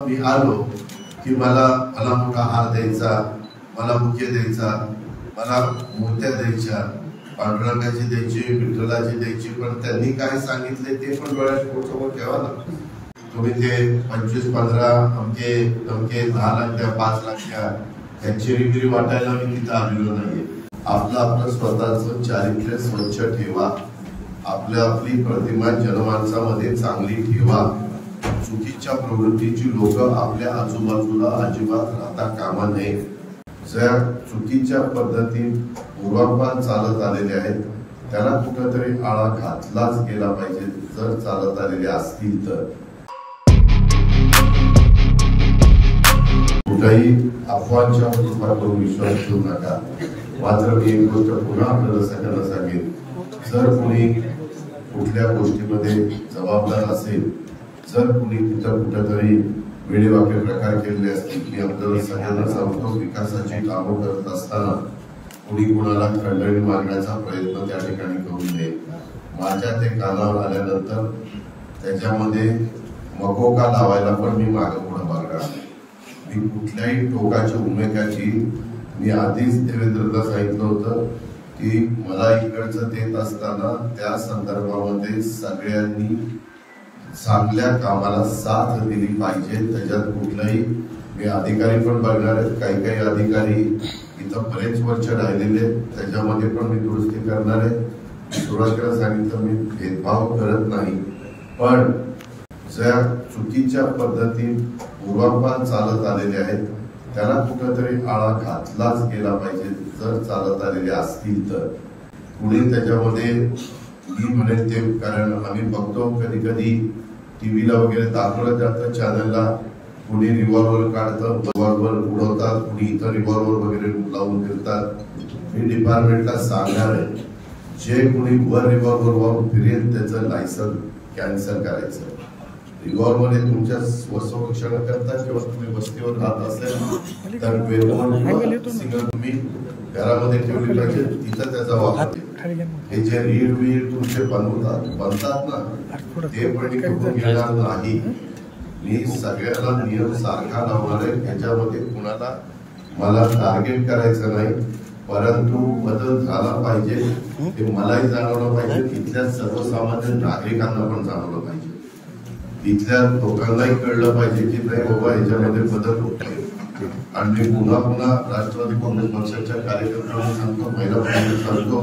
मी आलो की मला मोठा हार द्यायचा, मला बुके द्यायचा, मला मूर्त्या द्यायच्या, पांडुरंगाची द्यायची, विठ्ठलाची द्यायची, पण त्यांनी काय सांगितले ते पण डोळ्यासमोर ठेवा ना. तुम्ही ते 25-15 अमके 10 लाख द्या, 5 लाख द्या, त्यांची रिगिरी वाटायला मी तिथं आलेलो नाहीये. आपलं स्वतःचं चारित्र्य स्वच्छ ठेवा, आपली प्रतिमा जनमानसामध्ये चांगली ठेवा. चुकीच्या प्रवृत्तीची लोक आपल्या आजूबाजूला अजिबात राहता कामा नये. जर चुकीच्या पद्धती पूर्वापार चालत आलेले आहेत त्याला कुठेतरी आळा घातलाच गेला पाहिजे. जर चालत आलेले असतील तर कुठेही अफवांच्या रूपातून विश्वास ठेवू नका. मात्र मी एक गोष्ट पुन्हा आपल्याला सगळ्यांना सांगेन, जर कोणी कुठल्या गोष्टीमध्ये जबाबदार असेल, जर कोणी तिथं कुठेतरी वेडेवाकडे प्रकार केलेले असतील, मी आपल्याला सगळ्यांना सांगतो, विकासाची कामं करत असताना कोणी कोणाला खंडणी मागण्याचा प्रयत्न त्या ठिकाणी करू नये. माझ्या ते कानावर आल्यानंतर त्याच्यामध्ये मकोका लावायला पण मी मागे पुढे बघणार. मी कुठल्याही टोकाच्या भूमिकाची मी आधीच देवेंद्रला सांगितलं होतं की मला इकडचं देत असताना त्या संदर्भामध्ये सगळ्यांनी चांगल्या कामाला साथ दिली पाहिजे. त्याच्यात कुठलाही मी अधिकारी पण बघणार आहेत, काही अधिकारी इथं बरेच वर्ष राहिलेले, त्याच्यामध्ये पण मी दुरुस्ती करणार आहे. सुरुवातीला सांगितलं मी भेदभाव करत नाही, पण ज्या चुकीच्या पद्धती पूर्वापार चालत आलेले आहेत त्याला कुठेतरी आळा घातलाच गेला पाहिजे. जर चालत आलेले असतील तर पुढे त्याच्यामध्ये मी म्हणेन ते, कारण आम्ही बघतो कधी कधी टीव्हीला वगैरे दाखवलं जातं चॅनलला, कुणी रिव्हॉल्वर काढतं, रिव्हॉल्वर उडवतात, कुणी इतर रिव्हॉल्वर वगैरे लावून फिरतात. मी डिपार्टमेंटला सांगणार आहे, जे कुणी वर रिव्हॉल्वर वाहून फिरेल त्याचं लायसन कॅन्सल करायचं. रिव्हॉल्वर हे तुमच्या स्वसंरक्षण करता किंवा तुम्ही वस्तीवर राहत असेल तर सिंगल तुम्ही घरामध्ये ठेवली पाहिजे, तिथं त्याचा वापर. हे जे रीड तुमचे बनतात ना ते पण घेणार नाही. मी सगळ्याला नियम सारखा लावणार आहे. याच्यामध्ये कुणाला मला टार्गेट करायचं नाही, परंतु बदल झाला पाहिजे ते मलाही जाणवलं पाहिजे, इथल्या सर्वसामान्य नागरिकांना पण जाणवलं पाहिजे, इथल्या लोकांनाही कळलं पाहिजे की नाही बाबा याच्यामध्ये बदल होत आहे. आणि मी पुन्हा राष्ट्रवादी काँग्रेस पक्षाच्या कार्यकर्त्यांना सांगतो, महिला पक्षांना सांगतो,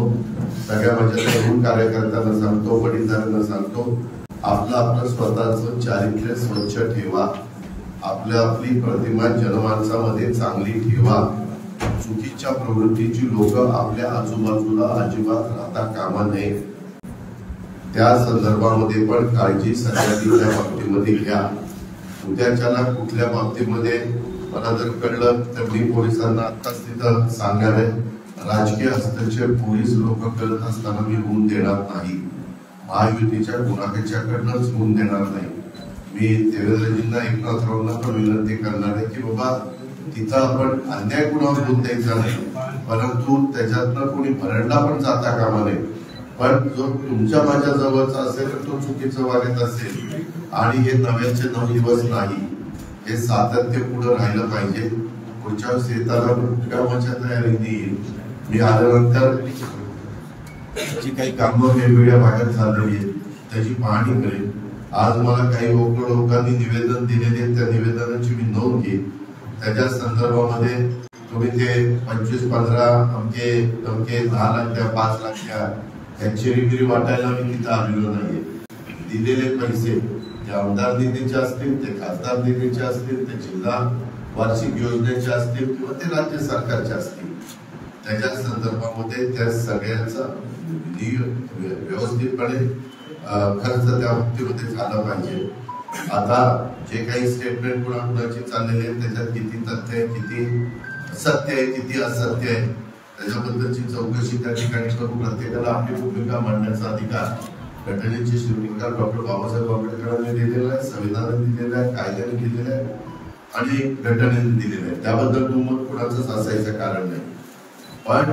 सगळ्या माझ्या तरुण कार्यकर्त्यांना सांगतो, वडीलधाऱ्यांना सांगतो, आपलं स्वतःचं चारित्र्य स्वच्छ ठेवा, आपली प्रतिमा जनमानसामध्ये चांगली ठेवा. चुकीच्या प्रवृत्तीची लोक आपल्या आजूबाजूला अजिबात राहता कामा नये. त्या संदर्भामध्ये पण काळजी सगळ्या बाबतीमध्ये घ्या. उद्याच्याला कुठल्या बाबतीमध्ये मला जर कळलं तर मी पोलिसांना आत्ताच तिथं सांगणार आहे, राजकीय हस्तक्षेप पोलीस लोक करत असताना मी होऊन देणार नाही. महायुतीच्या कुणाच्याकडनंच होऊन देणार नाही. मी देवेंद्रजींना, एकनाथरावांना पण विनंती करणार आहे की बाबा तिथं आपण अन्याय कुणावर होऊन द्यायचा नाही, परंतु त्याच्यातनं कोणी भरडला पण जाता कामा नये. पण जो तुमच्या माझ्या जवळचा असेल तर तो चुकीचं वागत असेल आणि हे नव्याचे 9 दिवस नाही, हे सातत्य पुढे राहिलं पाहिजे. पुढच्या वेळेस येताना कामाच्या तयारीने येईल. मी आल्यानंतर जी काही कामं वेगवेगळ्या भागात झालेली आहेत त्याची पाहणी करेन. आज मला काही लोकांनी निवेदन दिलेले आहेत, त्या निवेदनाची मी नोंद घेईन. त्याच्या संदर्भामध्ये तुम्ही ते 25-15 अमके 10 लाख द्या, 5 लाख द्या, त्यांची रिगिरी वाटायला मी तिथं आलेलो नाहीये. दिलेले पैसे ते आमदार निधीचे असतील, ते खासदार निधीचे असतील, ते जिल्हा वार्षिक योजनेचे असतील किंवा ते राज्य सरकारचे असतील, त्याच्या संदर्भामध्ये त्या सगळ्यांचा व्यवस्थितपणे खर्च त्या बाबतीमध्ये झाला पाहिजे. आता जे काही स्टेटमेंट कुणाची चाललेली आहे त्याच्यात किती तथ्य आहे, किती सत्य आहे, किती असत्य आहे, त्याच्याबद्दलची चौकशी त्या ठिकाणी करू. प्रत्येकाला आपली भूमिका मांडण्याचा अधिकार घटनेचे शिल्पकार डॉक्टर बाबासाहेब आंबेडकरांनी दिलेला आहे, संविधानाने दिलेला आहे, कायद्याने दिलेला आहे आणि घटनेने दिलेला आहे. त्याबद्दल दुमत कुणाचंच असायचं कारण नाही. पण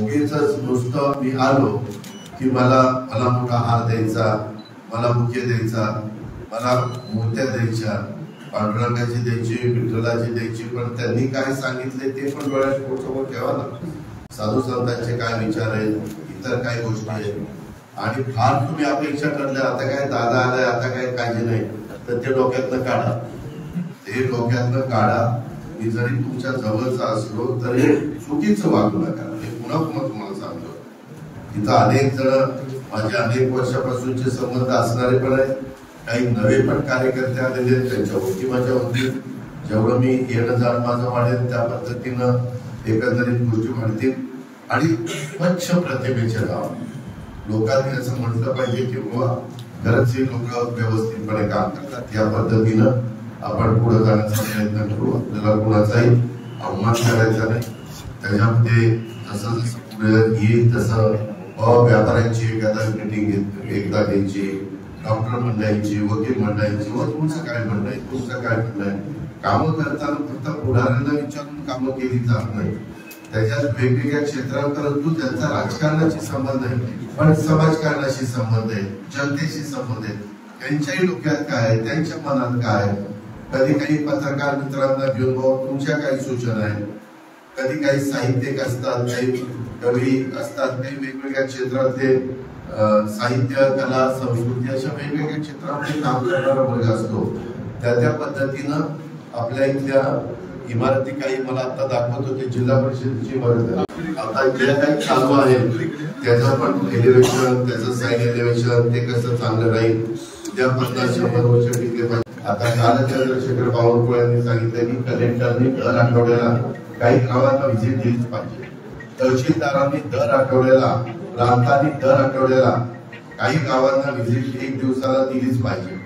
उगीच नुसतं मी आलो की मला मोठा हार द्यायचा, मला बुके द्यायचा, मला मूर्त्या द्यायच्या, पांडुरंगाची द्यायची, विठ्ठलाची द्यायची, पण त्यांनी काय सांगितले ते पण डोळ्यासमोर ठेवा ना. साधू संतांचे काय विचार आहेत, इतर काय गोष्टी आहेत. आणि फार तुम्ही अपेक्षा करल्या आता काय दादा आलाय आता काय काळजी नाही, तर ते डोक्यातनं काढा. ते डोक्यातनं काढा. मी जरी तुमच्या जवळचा असलो तरी चुकीचं वागू नका. हे पुन्हा पुन्हा तुम्हाला सांगतो. तिथं अनेक जण माझे अनेक वर्षापासूनचे संबंध असणारे पण आहेत, काही नवे पण कार्यकर्ते आलेले आहेत. त्यांच्या ओळखी माझ्या होतील. जेवढं मी येणं जाणं माझं वाढेल त्या पद्धतीनं एकंदरीत गोष्टी वाढतील. आणि स्वच्छ प्रतिमेचे गाव, लोकांनी असं म्हटलं पाहिजे की बाबा खरंच हे लोक व्यवस्थितपणे काम करतात. या पद्धतीनं आपण पुढे जाण्याचा प्रयत्न करू. आपल्याला कुणाचाही अवमान करायचा नाही. त्याच्यामध्ये जसं जसं पुढे येईल तसं व्यापाऱ्यांची एखादा मिटिंग एकदा घ्यायची, डॉक्टर मंडळांची, वकील मंडळांची, व तुमचं काय म्हणणं आहे, तुमचं काय म्हणणं आहे. कामं करताना फक्त पुढाऱ्यांना विचारून कामं केली जात नाही. त्याच्यात वेगवेगळ्या क्षेत्रात, परंतु त्यांचा राजकारणाशी संबंध आहे, पण समाजकारणाशी संबंध आहे, जनतेशी संबंध आहे. त्यांच्याही डोक्यात काय आहे, त्यांच्या मनात काय आहे. कधी काही पत्रकार मित्रांना घेऊन तुमच्या काही सूचना आहेत, कधी काही साहित्यिक असतात, काही कवी असतात, काही वेगवेगळ्या क्षेत्रातले साहित्य, कला, संस्कृती अशा वेगवेगळ्या क्षेत्रामध्ये काम करणारा वर्ग असतो. त्या पद्धतीनं आपल्या इथल्या इमारती काही मला आता दाखवत होते, जिल्हा परिषदेची इमारत आता ज्या काही चालू आहे त्याचं पण एलिव्हेशन, त्याचं साईड एलिव्हेशन ते कसं चांगलं राहील, त्या 50-100 वर्ष टिकले पाहिजे. आता काल चंद्रशेखर बावनकुळेंनी सांगितलं की कलेक्टरनी दर आठवड्याला काही गावांना व्हिजिट दिलीच पाहिजे. तहसीलदारांनी दर आठवड्याला, प्रांतांनी दर आठवड्याला काही गावांना व्हिजिट 1 दिवसाला दिलीच पाहिजे.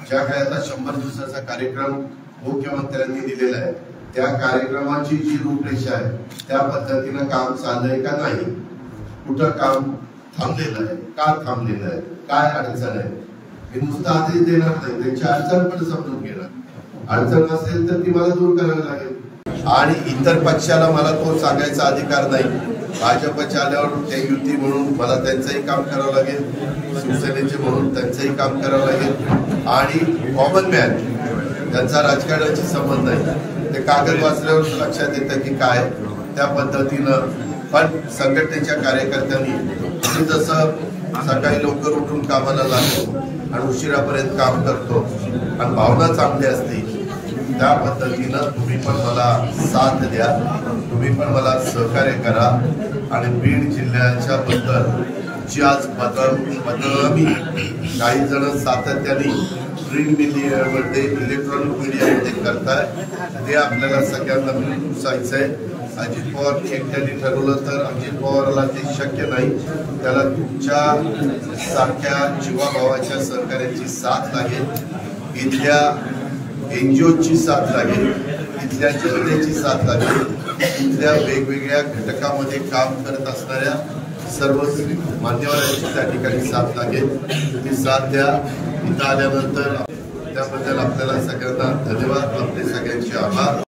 ज्या काही आता 100 दिवसाचा कार्यक्रम मुख्यमंत्र्यांनी दिलेला आहे त्या कार्यक्रमाची जी रूपरेषा आहे त्या पद्धतीनं काम चाललंय का नाही, कुठं काम थांबलेलं आहे, का थांबलेलं आहे, काय अडचण आहे. मी नुसतं आदेश देणार नाही, त्यांची अडचण पण समजून घेणार. अडचण असेल तर ती मला दूर करावी लागेल. आणि इतर पक्षाला मला तो सांगायचा अधिकार नाही. भाजपच्या आल्यावर ते युती म्हणून मला त्यांचंही काम करावं लागेल, शिवसेनेचे म्हणून त्यांचंही काम करावं लागेल. आणि कॉमन मॅन त्यांचा राजकारणाशी संबंध आहे, ते कागद वाचल्यावर लक्षात येतं की काय. त्या पद्धतीनं पण संघटनेच्या कार्यकर्त्यांनी जसं सकाळी लवकर उठून कामाला लागतो आणि उशिरापर्यंत काम करतो आणि भावना चांगली असते, त्या पद्धतीनं तुम्ही पण मला साथ द्या, तुम्ही पण मला सहकार्य करा. आणि बीड जिल्ह्याच्या बद्दल जी आज बदनामी काही जण सातत्याने प्रिंट मीडियामध्ये, इलेक्ट्रॉनिक मीडियामध्ये करताय, ते आपल्याला सगळ्यांना मिळून जायचंय. अजित पवार एकट्याने ठरवलं तर अजित पवारला ते शक्य नाही. त्याला तुमच्या सारख्या जीवाभावाच्या सहकार्याची साथ लागेल, इथल्या NGOची साथ लागेल, इथल्या जनतेची साथ लागेल, इथल्या वेगवेगळ्या घटकामध्ये काम करत असणाऱ्या सर्व मान्यवरांची त्या ठिकाणी साथ लागेल. ती साथ द्या. इथं आल्यानंतर त्याबद्दल आपल्याला सगळ्यांना धन्यवाद. आपले सगळ्यांचे आभार.